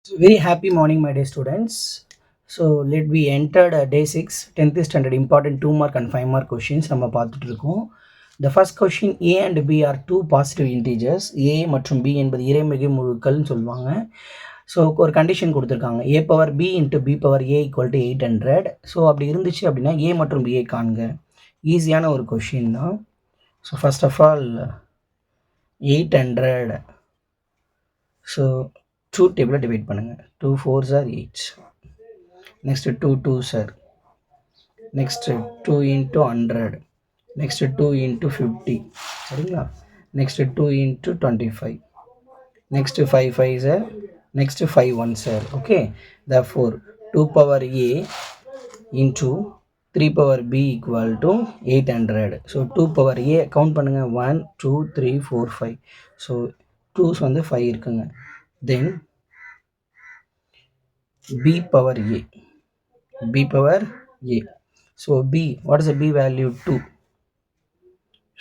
So very happy morning, my dear students. So let we entered day 6, 10th standard important 2 mark and 5 mark questions. நம்ம பார்த்துட்டு இருக்கோம். The first question, A and B are two positive integers. A மற்றும் B என்பது இறைமிகு முழுக்கள்னு சொல்லுவாங்க. So ஒரு condition கொடுத்துருக்காங்க, A power B into B power A equal to 800. So அப்படி இருந்துச்சு அப்படின்னா A மற்றும் B காண்க. ஈஸியான ஒரு கொஷின் தான். So first of all 800. So 2 டேபிளை டிவைட் பண்ணுங்கள். 2 4s are 8. Next 2 2s are. Next 2 into 100. Next 2 into 50. சரிங்களா? Next 2 into 25. Next 5 5s are. Next 5 1s are. Okay. Therefore 2 power A into 3 power B equal to 800. So 2 power A count பண்ணுங்க. 1 2 3 4 5. So 2s வந்து 5 இருக்குங்க. Then B power A. B power A. So B, what is the B value? 2.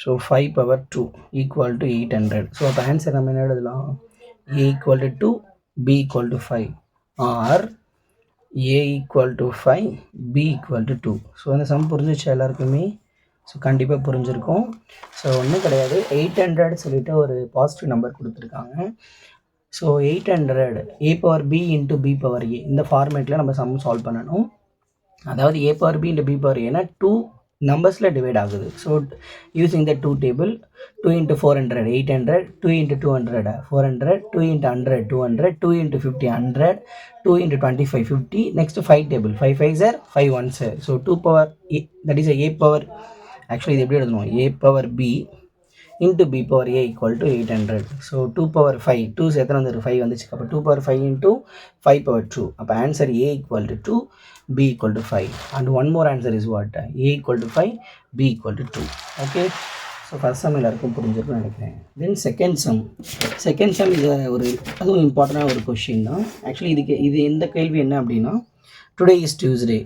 So 5 power 2 equal to 800. So the answer நம்ம என்ன எழுதலாம்? A equal to 2, B equal to 5. Or A equal to 5, B equal to 2. So அந்த some புரிஞ்சிச்சு எல்லாருக்குமே? So கண்டிப்பாக புரிஞ்சிருக்கும். So ஒன்றும் கிடையாது, 800 சொல்லிட்டு ஒரு பாசிட்டிவ் நம்பர் கொடுத்துருக்காங்க. So 800 A power B into B power A இந்த ஃபார்மேட்டில் நம்ம சம் சால்வ் பண்ணணும். அதாவது A power B into B power A னா 2 நம்பர்ஸில் டிவைட் ஆகுது. So using the 2 table, 2 into 400 800, 2 into 200 400, 2 into 100 200, 2 into 50 100, 2 into 25 50. Next 5 table, 5 5s are 5 1s are. So 2 power A, that is A power, actually இது எப்படி எழுதணும்? A power B into B power A equal to 800. So 2 power 5, 2 எத்தனை வந்துருக்கு? 5 வந்துச்சு. அப்போ 2 power 5 into 5 power 2. அப்போ answer A equal to 2, B equal to 5. And one more answer is what? A equal to 5, B equal to 2. Okay. So first some எல்லாருக்கும் புரிஞ்சிருக்குன்னு நினைக்கிறேன். Then second sum இது ஒரு அதுவும் இம்பார்ட்டண்டான ஒரு கொஷின் தான். ஆக்சுவலி இது எந்த கேள்வி என்ன அப்படின்னா, டுடே இஸ் டியூஸ்டே,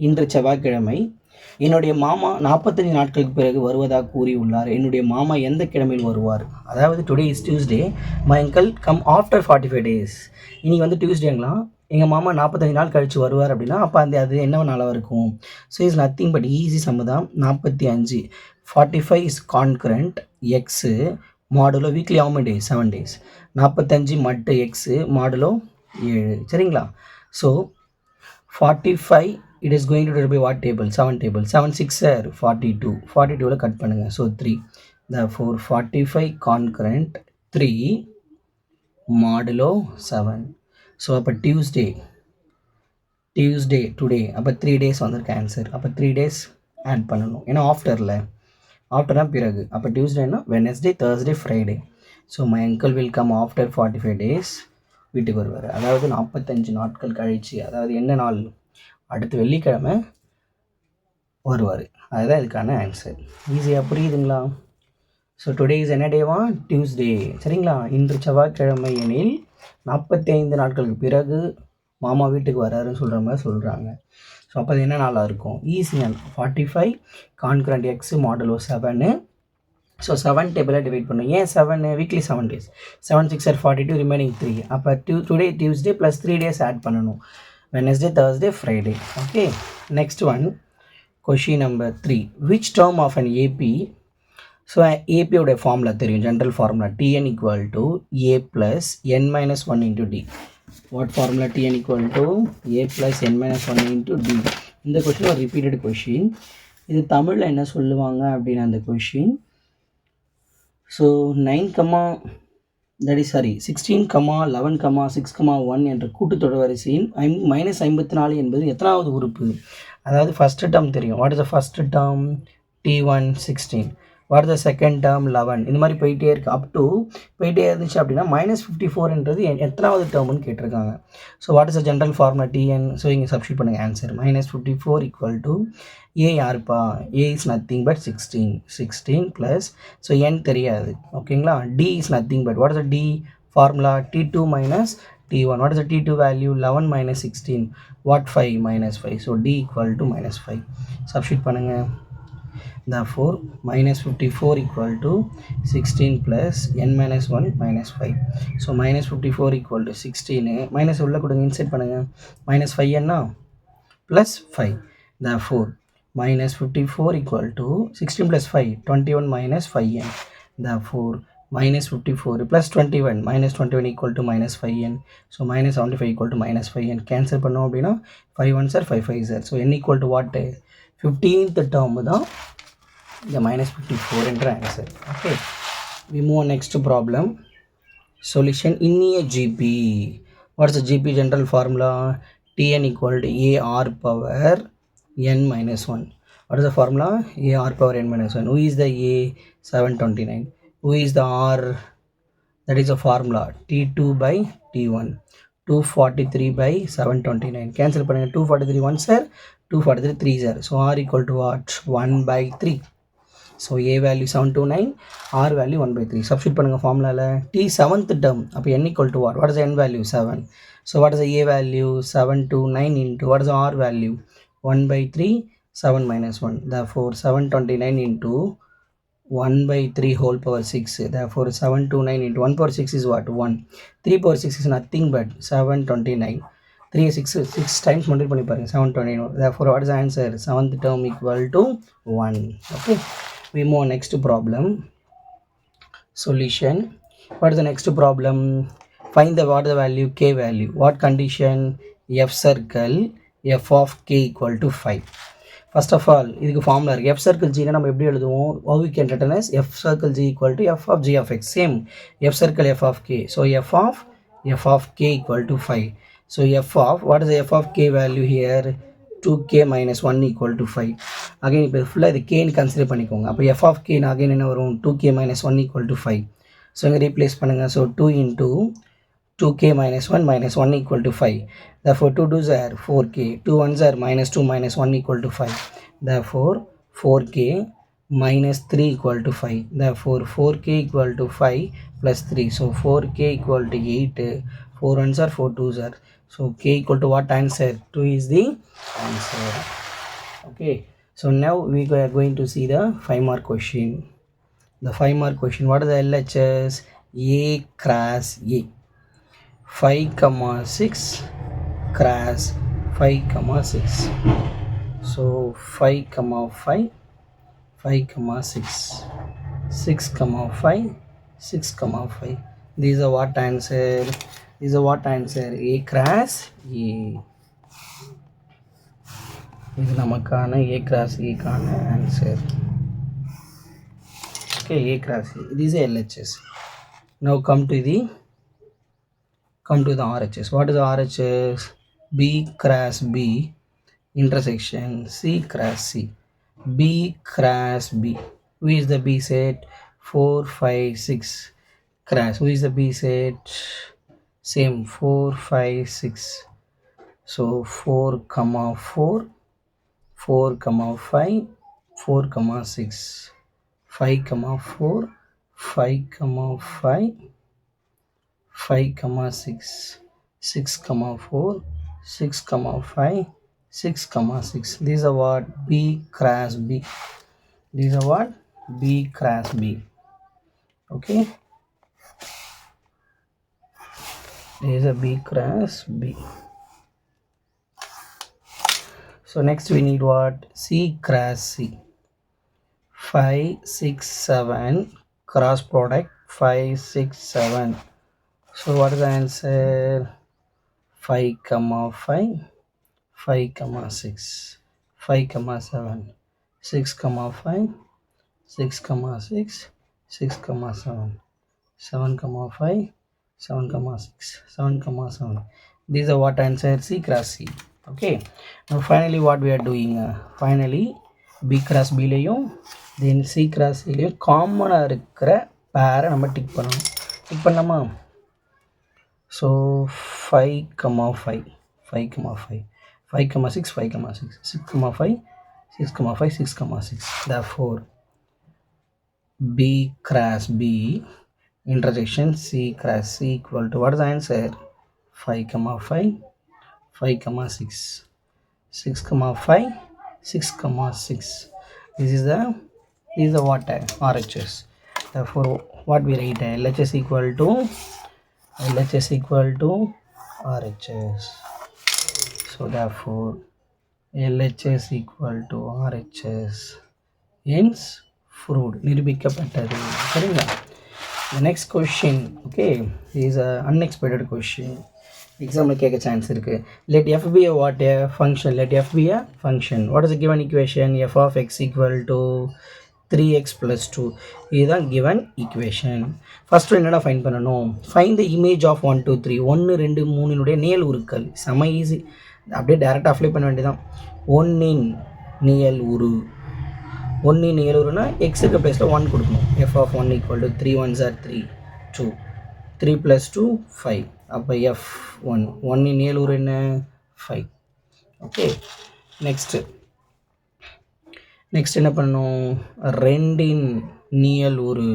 இன்று செவ்வாய்க்கிழமை, என்னுடைய மாமா 45 நாட்களுக்கு பிறகு வருவதாக கூறியுள்ளார். என்னுடைய மாமா எந்த கிழமையில் வருவார்? அதாவது today is Tuesday, my uncle come after 45 days. இன்றைக்கி வந்து டியூஸ்டேங்களா, எங்கள் மாமா 45 நாள் கழித்து வருவார் அப்படின்னா அப்போ அது என்ன நாளாக இருக்கும்? So is nothing but easy sum தான். 45 45 is concurrent x modulo weekly how many days? 7 days. 45 மட்டு எக்ஸு மாடுலோ 7. சரிங்களா? So 45 it is going to be what table? 7 table. 7 6 are 42. 42ல cut பண்ணுங்கள். So 3. therefore 45 concurrent 3 modulo 7. So அப்போ Tuesday today, அப்போ 3 days வந்திருக்கு answer. அப்போ 3 days add பண்ணணும், ஏன்னா ஆஃப்டர்னா பிறகு. அப்போ டியூஸ்டேனா Wednesday Thursday Friday. So my uncle will come after 45 days வீட்டுக்கு வருவார். அதாவது 45 நாட்கள் கழிச்சு, அதாவது என்ன நாள்? அடுத்த வெள்ளிக்கிழமை வருவார். அதுதான் இதுக்கான ஆன்சர். ஈஸியாக புரியுதுங்களா? ஸோ டுடே இஸ் என்ன டேவா? டியூஸ்டே. சரிங்களா? இன்று செவ்வாய்க்கிழமை எனில் 45 நாட்களுக்கு பிறகு மாமா வீட்டுக்கு வராருன்னு சொல்கிற மாதிரி சொல்கிறாங்க. ஸோ அப்போ அது என்ன நாளாக இருக்கும்? ஈஸியாக 45 கான்கரண்ட் எக்ஸு மாடலோ 7. ஸோ 7 டேபிளாக டிவைட் பண்ணும். ஏன் 7? Weekly 7 days. 7 6 are 42, remaining 3. அப்போ today Tuesday plus 3 days add பண்ணணும். Wednesday Thursday Friday. Okay. Next one, question number 3. Which term of an AP? So ஏபியோட ஃபார்முலா தெரியும், general formula Tn equal to A plus n minus 1 into D. What formula? Tn equal to A plus n minus 1 into D. இந்த question ஒரு repeated question. இது தமிழில் என்ன சொல்லுவாங்க அப்படின்னா அந்த கொஷின், ஸோ 16, 11, 6, 1 என்ற கூட்டுத்தொடர் வரிசையின் -54 என்பது எத்தனாவது உறுப்பு? அதாவது ஃபஸ்ட்டு டேர்ம் தெரியும். What is the first term? T1 16. What is the second term? 11. இந்த மாதிரி போயிட்டே இருக்குது. அப் டு போயிட்டே இருந்துச்சு அப்படின்னா -54ன்றது எத்தனாவது டேர்ம்னு கேட்டிருக்காங்க. So what is the general formula? Tn. So இங்கே சப்ஸ்டியூட் பண்ணுங்கள் ஆன்சர். -54 equal to A யாருப்பா? A is nothing but 16 plus, so n தெரியாது. ஓகேங்களா? D is nothing but, what is the D formula? T2 minus T1. What is the T2 value? 11 minus 16. What? 5 minus 5. So D equal to -5. Substitute பண்ணுங்கள். Therefore minus 54 equal to 16 plus n minus 1 minus 5. So minus 54 equal to 16 minus உள்ள கொடுங்க inset பண்ணுங்க minus 5 என்ன plus 5. Therefore minus 54 equal to 16 plus 5 21 minus 5n. Therefore minus 54 plus 21 minus 21 equal to minus 5n. So minus 75 equal to minus 5n. Cancel பண்ணோம் அப்படின்னா 5 1s are 5 5s are. So n equal to what? 15th term தான் the minus 54 என்ற answer. Okay, we move on next problem. Solution in a GP. What's the GP general formula? Tn equal to AR power n minus 1. What is the formula? AR power n minus 1. Who is the A? 729. Who is the R? That is a formula T2 by T1. 243 by 729. Cancel பண்ணுங்க 243 1 sir, 243 3 sir. So R equal to what? 1 by 3. So A value 729, R value 1 by 3. Substitute பண்ணுங்க formula T 7th term. அப்போ n equal to what? What is the n value? 7. So what is the A value? 729 into what is the R value? 1 by 3, 7 minus 1. Therefore 729 into 1 by 3 whole power 6. Therefore 729 into 1 power 6 is what? 1. 3 power 6 is nothing but 729. 3 6 times multiply பண்ணி பாருங்க 729. Therefore what is the answer? 7th term equal to 1. Okay, we move on next problem. Solution. What is the next problem? Find the what is the value? K value. What condition? F circle f of k equal to 5. First of all இதுக்கு formula இருக்குது. f circle g நம்ம எப்படி எழுதுவோம்? How we can written as f circle g equal to f of g of x. Same f circle f of k. So f of k equal to 5. So f of what is the f of k value here? 2k minus 1 equal to 5. Again இப்போ ஃபுல்லாக இது k ன்னு consider பண்ணிக்கோங்க. அப்போ f of k again என்ன வரும்? 2k minus 1 equal to 5. So இங்கே replace பண்ணுங்க. So 2 into 2k minus 1 equal to 5. Therefore 2 2s are 4k. 2 1s are minus 2 minus 1 equal to 5. Therefore 4k minus 3 equal to 5. Therefore 4k equal to 5 plus 3. So 4k equal to 8. 4 1s are 4 2s are. So k equal to what answer? 2 is the answer. Okay, so now we are going to see the 5 mark question. The 5 mark question. What is the LHS? A cross A. 5 comma 6 cross 5 comma 6. So 5 comma 5, 5 comma 6, 6 comma 5, 6 comma 5. These are what answer? These are what answer? A cross A. இது நமக்கான A cross A கான answer. Okay, A cross A. These are LHS. Now come to the RHS. What is the RHS? B cross B intersection C cross C. B cross B. Who is the B set? 4 5 6 cross. Who is the B set? Same 4 5 6. So 4 comma 4, 4 comma 5, 4 comma 6, 5 comma 4, 5 comma 5, 5 comma 6, 6 comma 4, 6 comma 5, 6 comma 6. These are what? B cross B. These are what? B cross B. Okay, these are B cross B. So next we need what? C cross C. 5 6 7 cross product 5 6 7. So what is the answer? 5 comma 5, 5 comma 6, 5 comma 7, 6 comma 5, 6 comma 6, 6 comma 7, 7 comma 5, 7 comma 6, 7 comma 7. These are what answer? C cross C. Okay, now finally what we are doing? Finally B cross B லையும் then C cross C லையும் காமனாக இருக்கிற பேரை நம்ம tick பண்ணணும். Tick பண்ணலாமா? So 5 comma 5, 5 comma 5, 5 comma 6, 5 comma 6, 6 comma 5, 6 comma 5, 6 comma 6. Therefore B cross B intersection C cross C equal to what is the answer? 5 comma 5, 5 comma 6, 6 comma 5, 6 comma 6. This is the is the what? RHS. Therefore what we write? LHS equal to RHS. So therefore LHS equal to RHS hence fruit நிரூபிக்கப்பட்டது. சரிங்களா? The next question, okay, is a unexpected question. Example கேட்க chance இருக்கு. Let f be a what? A function. Let f be a function. What is the given equation? F of x equal to 3x plus 2. இதுதான் given equation. First என்னடா find பண்ணணும்? Find the image of 1 2 3. 1 2 3 Neill உருக்கள். செம easy. அப்படியே டைரக்டாக apply பண்ண வேண்டியதான். 1 இன் Neill உரு. 1 இன் Neill உருனா எக்ஸுக்கு பிளேஸில் 1 கொடுக்கணும். f of 1 equal to 3 1s are 3 2 3 plus 2 5. அப்போ f1 1 இன் நியல் உரு என்ன? 5. ஓகே, நெக்ஸ்ட் என்ன பண்ணணும்? 2 இன் நியல் உரு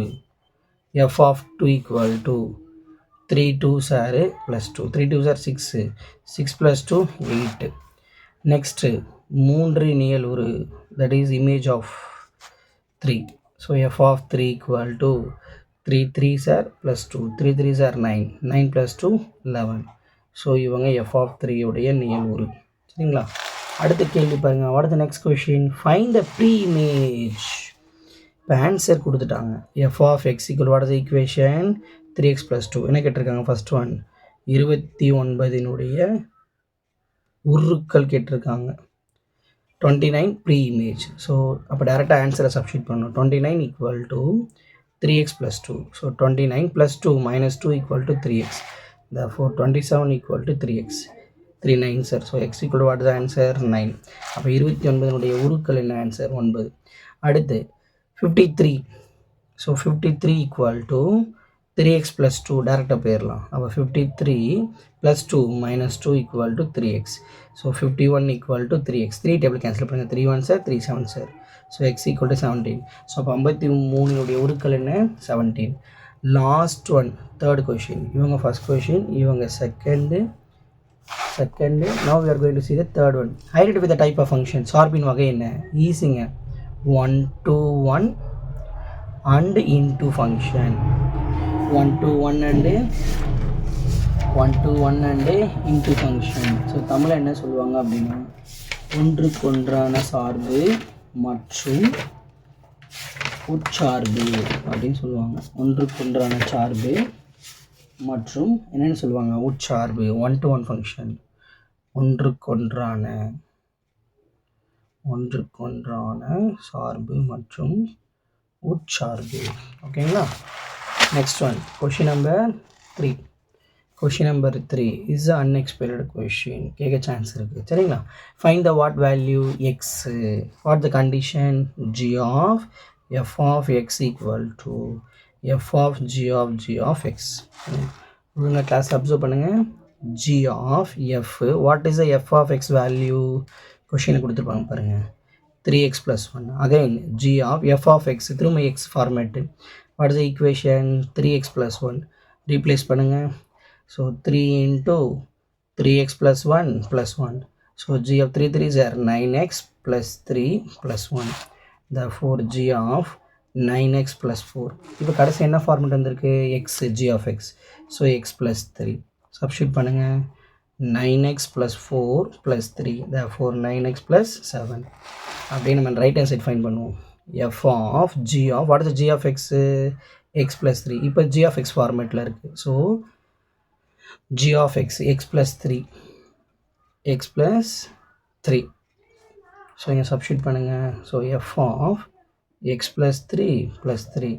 f of 2 equal to 3 2s are plus 2 3 2s are 6 6 plus 2 8. Next 3 Neill உரு, that is image of 3. So f of 3 equal to 3 3s are plus 2 3 3s are 9 9 plus 2 11. So இவங்க f of 3 உடைய Neill உரு. சரிங்களா? அடுத்த கேள்வி பாருங்க. What is the next question? Find the pre image. இப்போ answer கொடுத்துட்டாங்க. f of x equal what is the equation? 3x plus 2. என்ன கேட்டிருக்காங்க? ஃபர்ஸ்ட் ஒன் 29 உருக்கள் கேட்டிருக்காங்க. 29 ப்ரீ இமேஜ். ஸோ அப்போ டேரெக்டாக ஆன்சரை சப்ஸ்டிட் பண்ணணும். 29 equal to 3x plus 2. So 29 plus 2 minus 2 equal to 3x. Therefore 27 equal to 3x. 3 9 sir. So x equal to what is the answer? 9. அப்போ 29 உருக்கள் என்ன? Answer 9. அடுத்து 53. So 53 equal to 3x plus 2 டேரெக்டாக போயிடலாம். அப்போ 53 plus 2 minus 2 equal to 3x. So 51 equal to 3x. 3 table cancel பண்ணுங்கள். 3 1 sir 3 7 sir. So X equal to 17. So அப்போ 53 உருக்கள் என்ன? 17. Last one third question. இவங்க ஃபர்ஸ்ட் கொஷின், இவங்க second. Now we are going to see the third one. Identify the type of function. சார்பின் வகை என்ன? ஈஸிங்க. 1 to 1 and into function. 1 to 1 and into function. So தமிழில் என்ன சொல்லுவாங்க அப்படின்னா, ஒன்றுக்கொன்றான சார்பு மற்றும் உட்சார்பு அப்படின்னு சொல்லுவாங்க. ஒன்றுக்கொன்றான சார்பு மற்றும் என்னென்னு சொல்லுவாங்க? உட்சார்பு. 1 to 1 ஃபங்க்ஷன். ஒன்றுக்கொன்றான சார்பு மற்றும் உட்சார்பு. ஓகேங்களா? Next one question number 3. Question number 3 is a unexpected question. கேட்க சான்ஸ் இருக்குது. சரிங்களா? Find the what value X. What the condition? g of f of x equal to f of g of x. ஒழுங்கா class observe பண்ணுங்கள். g of f. What is the f of x value? கொஷினை கொடுத்துருப்பாங்க பாருங்கள். 3x plus 1. Again g of f of x. திரும்ப x format. What is the equation? 3x plus 1. Replace பண்ணுங்கள். So 3 into 3x plus 1 plus 1. So g of 3 3s are 9x plus 3 plus 1. Therefore g of 9x plus 4. இப்போ கடைசி என்ன format வந்திருக்கு? x g of x. So x plus 3. Substitute பண்ணுங்கள். 9x plus 4 plus 3. Therefore 9x plus 7. அப்படியே நம்ம right hand side find பண்ணுவோம். f of g of what is the g of x? x plus 3. இப்போ g of x ஃபார்மேட்டில் இருக்குது. So g of x x plus 3. So இங்கே substitute பண்ணுங்கள். So f of x plus 3 plus 3.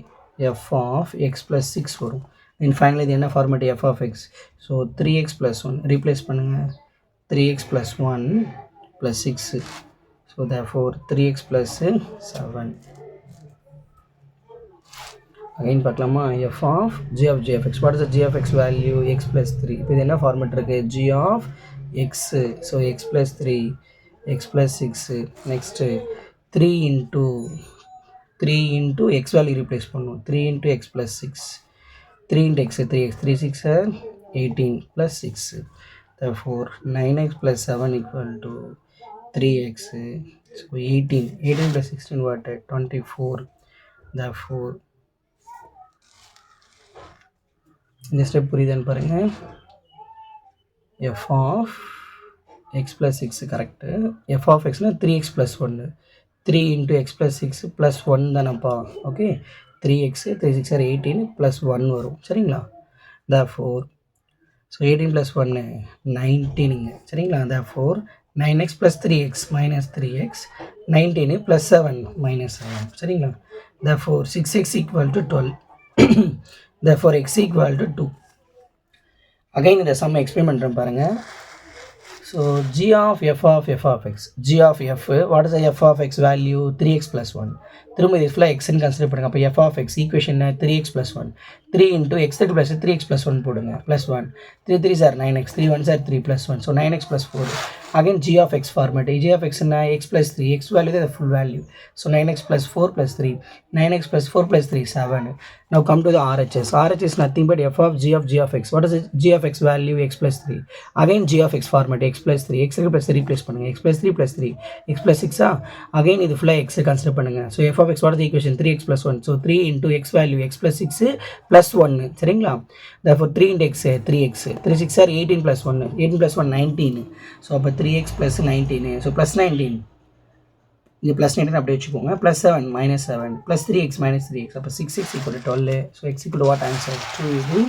f of x plus 6 வரும். And finally இது என்ன format? f of x. So 3x plus 1 replace பண்ணுங்கள். 3x plus 1 plus 6. So therefore 3x plus 7. Again பார்க்கலாமா? f of g of x. What is the g of x value? x plus 3. இப்போ இது என்ன format இருக்குது? g of x. So x plus 3 x plus 6. Next 3 into x value replace பண்ணுவோம். 3 into x plus 6. 3 into x 3x 3 6 are 18 plus 6. Therefore 9x plus 7 equal to 3x. So 18 plus 16 what? 24. therefore இந்த step புரியுதுன்னு பாருங்கள். f of x plus 6 correct. f of xனா 3x plus 1 3 into x plus 6 plus 1 தானப்பா. Okay 3x 3 6 are 18 plus 1 வரும் சரிங்களா. therefore so 18 plus 1 19 சரிங்களா. therefore 9x plus 3x minus 3x 19 plus 7 minus 7 சரிங்களா. therefore 6x equal to 12 therefore x equal to 2. again இந்த sum explain பண்ணுறேன் பாருங்கள். so g of f of x, g of f, what is the f of x value? 3x plus 1. திரும்ப இது ஃபுல்லாக எக்ஸ்ன்னு consider பண்ணுங்க. அப்போ f of x equation 3x plus 1 3 into x plus 3x plus 1 போடுங்க plus 1 3 3s are 9x 3 1s are 3 plus 1 so 9x plus 4. again g of x format, g of x na x plus 3, x value is the full value, so 9x plus 4 plus 3 9x plus 4 plus 3 7. now come to the RHS. RHS is nothing but f of g of x. what is it? g of x value x plus 3. again g of x format x plus 3, x plus 3 replace பண்ணுங்க x plus 3 plus 3 x plus 6 again இது ஃபுல்லாக x consider பண்ணுங்க. so f of x what is the equation? 3x plus 1, so 3 into x value x plus 6 plus 1 சரிங்களா. therefore 3 into x 3x 3 6 are 18 plus 1 18 plus 1 19 so அப்போ 3x plus 19 so plus 19 இது plus 19 அப்படியே வச்சுக்கோங்க plus 7 minus 7 plus 3x minus 3x அப்போ 6x equal to 12 so x equal to what answer? 2 is the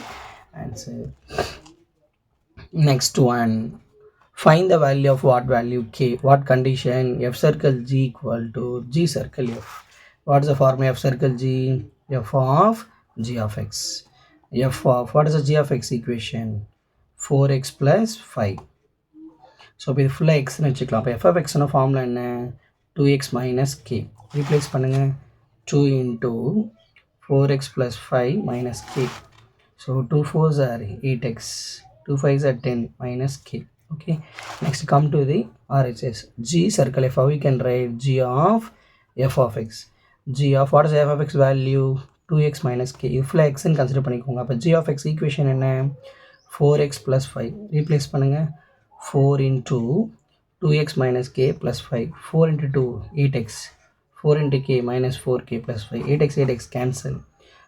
answer. next one, find the value of what value k, what condition? f circle g equal to g circle f. what is the formula of circle g? f of g of x, f of what is the g of x equation? 4x plus 5. so இப்போ இது ஃபுல்லாக எக்ஸ்னு வச்சுக்கலாம். அப்போ f of x ன formula என்ன? 2x minus k replace பண்ணுங்க. 2 into 4x plus 5 minus k, so 2 4s are 8x 2 5s are 10 minus k. okay, next come to the RHS. g circle f, how we can write g of f of x, g of what is f of x value? 2x minus k. இது ஃபுல்லாக எக்ஸ்ன்னு consider பண்ணிக்கோங்க. அப்போ g of x equation என்ன? 4x plus 5 replace பண்ணுங்க. 4 into 2x minus k plus 5 4 into 2 8x 4 into k minus 4k plus 5 8x cancel,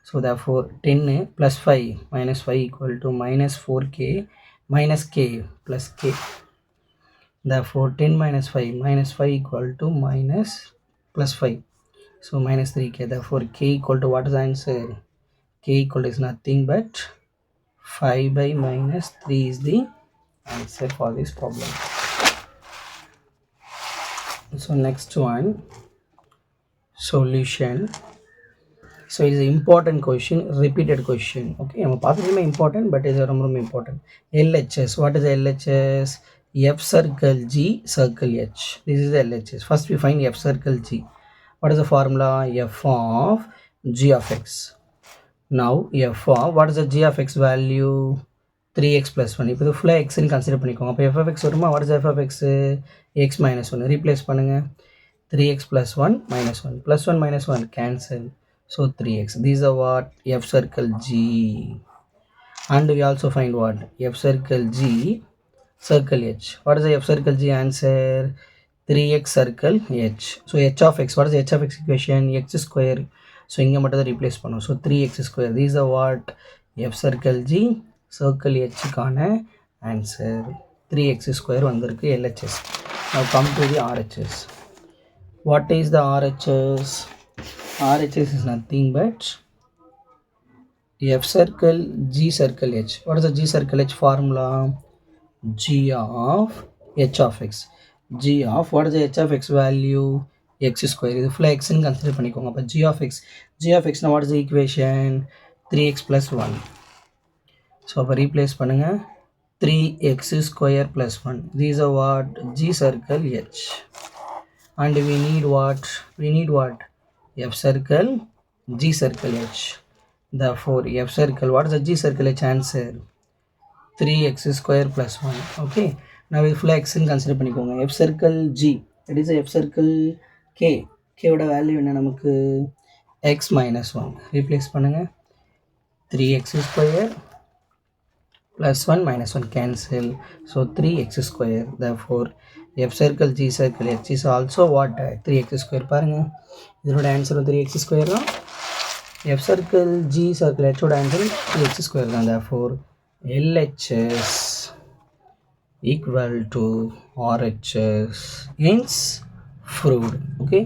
so therefore 10 plus 5 minus 5 equal to minus 4k minus k plus k, therefore 10 minus 5 minus 5 equal to minus plus 5 so minus 3k, therefore k equal to what is the answer? k equal to is nothing but 5 by minus 3 is the answer for this problem. so next one, solution. so it is an important question, repeated question. okay, நம்ம பார்த்துட்டுமே important but இது ரொம்ப ரொம்ப important. LHS, what is the LHS? f circle g circle h, this is the LHS. first we find f circle g. what is the formula? f of g of x. now f of what is the g of x value? 3x plus 1. இப்போ இது ஃபுல்லாக எக்ஸ்ன்னு consider பண்ணிக்கோங்க. அப்போ f of x வருமா? what is f of x? x minus 1 replace பண்ணுங்க. 3x plus 1 minus 1 plus 1 minus 1 cancel, so 3x. these are what? f circle g. and we also find what? f circle g circle h. what is the f circle g answer? 3x circle h. so h of x, what is the h of x equation? x square, so இங்கே மட்டும் தான் replace பண்ணும். so 3x square. these are what? f circle g circle h கான answer 3x square வந்திருக்கு LHS. now come to the RHS. what is the RHS? RHS is nothing but f circle g circle h. what is the g circle h formula? g of h of x, g of what is the h of x value? x square. இது ஃபுல்லாக எக்ஸ்ன்னு consider பண்ணிக்கோங்க. அப்போ g of x na what is the equation? 3x plus 1. so அப்போ replace பண்ணுங்க. 3x square plus 1. these are what? g circle h. and we need what? f circle g circle h. therefore f circle, what is the g circle h answer? 3x square plus 1. okay, now we full x in consider பண்ணிக்கோங்க. f circle g, that is f circle k, k ஓட value என்ன நமக்கு? x minus 1 replace பண்ணுங்க. 3x square plus 1 minus 1 cancel, so 3x square. therefore f circle g circle h is also what? 3x square. பாருங்க இதனோட answer 3x square தான். F circle, G circle, H answer H square தான். Therefore LHS equal to RHS hence proved. Okay,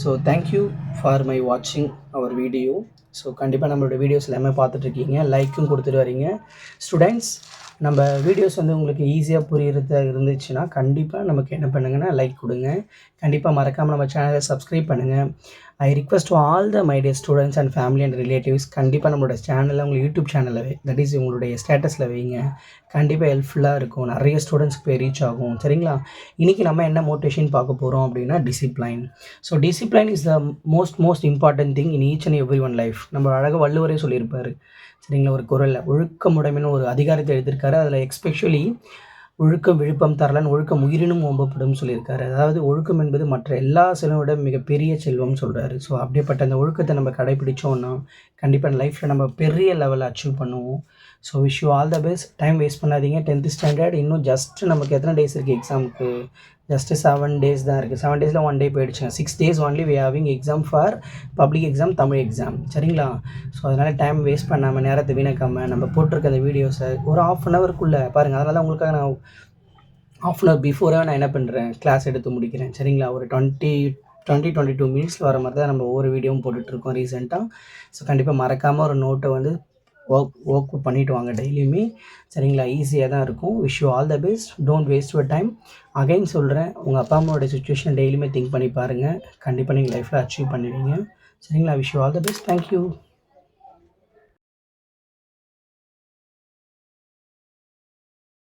so thank you for my watching our video. So கண்டிப்பாக நம்மளோட videos எல்லாமே பார்த்துட்ருக்கீங்க, லைக்கும் கொடுத்துட்டு வரீங்க. ஸ்டூடெண்ட்ஸ், நம்ம வீடியோஸ் வந்து உங்களுக்கு ஈஸியாக புரியுறதா இருந்துச்சுன்னா கண்டிப்பாக நமக்கு என்ன பண்ணுங்கன்னா லைக் கொடுங்க. கண்டிப்பாக மறக்காமல் நம்ம சேனலை சப்ஸ்கிரைப் பண்ணுங்கள். I request to all the my dear students and family and relatives, கண்டிப்பாக நம்மளோட சேனலில் உங்களுக்கு யூடியூப் சேனலில் தட் இஸ் உங்களுடைய ஸ்டேட்டஸில் வைங்க. கண்டிப்பாக ஹெல்ப்ஃபுல்லாக இருக்கும், நிறைய ஸ்டூடெண்ட்ஸ்க்கு போய் ரீச் ஆகும். சரிங்களா? இன்றைக்கி நம்ம என்ன மோட்டிவேஷன் பார்க்க போகிறோம் அப்படின்னா discipline. So discipline is the most important thing in each and every one life. நம்ம அழகாக வள்ளுவரே சொல்லியிருப்பார். சரிங்களா? ஒரு குறளில் ஒழுக்கமுடைமைன்னு ஒரு அதிகாரத்தை எழுதியிருக்காரு. அதில் எக்ஸ்பெஷலி ஒழுக்கம் விழுப்பம் தரலன் ஒழுக்கம் உயிரினும் ஓம்பப்படும் சொல்லியிருக்காரு. அதாவது ஒழுக்கம் என்பது மற்ற எல்லா செல்வோட மிகப்பெரிய செல்வம் சொல்கிறாரு. ஸோ அப்படிப்பட்ட அந்த ஒழுக்கத்தை நம்ம கடைப்பிடிச்சோன்னா கண்டிப்பாக லைஃப்பில் நம்ம பெரிய லெவலில் அச்சீவ் பண்ணுவோம். So wish you all the best. Time waste பண்ணாதீங்க. 10th ஸ்டாண்டர்ட் இன்னும் ஜஸ்ட் நமக்கு எத்தனை டேஸ் இருக்குது எக்ஸாமுக்கு? ஜஸ்ட்டு 7 days தான் இருக்குது. 7 days 1 day போயிடுச்சுங்க. 6 days only we having exam for public exam, Tamil exam. சரிங்களா? ஸோ அதனால் டைம் வேஸ்ட் பண்ணாமல், நேரத்தை வீணாக்காமல் நம்ம போட்டிருக்க அந்த வீடியோஸை ஒரு 1/2 hourக்குள்ளே பாருங்கள். அதனால உங்களுக்காக நான் 1/2 hour பிஃபோராக நான் என்ன பண்ணுறேன், கிளாஸ் எடுத்து முடிக்கிறேன். சரிங்களா? ஒரு 22 minutes வர மாதிரி தான் நம்ம ஒவ்வொரு வீடியோவும் போட்டுட்ருக்கோம் ரீசெண்டாக. ஸோ கண்டிப்பாக மறக்காமல் ஒரு நோட்டை வந்து ஒர்க் பண்ணிவிட்டு வாங்க டெய்லியுமே. சரிங்களா? ஈஸியாக தான் இருக்கும். Wish you all the best. Don't waste your time. Again சொல்கிறேன், உங்கள் அப்பா அம்மாவோட சுச்சுவேஷன் டெய்லியுமே திங்க் பண்ணி பாருங்கள். கண்டிப்பாக நீங்கள் லைஃப்பில் அச்சீவ் பண்ணுவீங்க. சரிங்களா? Wish you all the best. Thank you.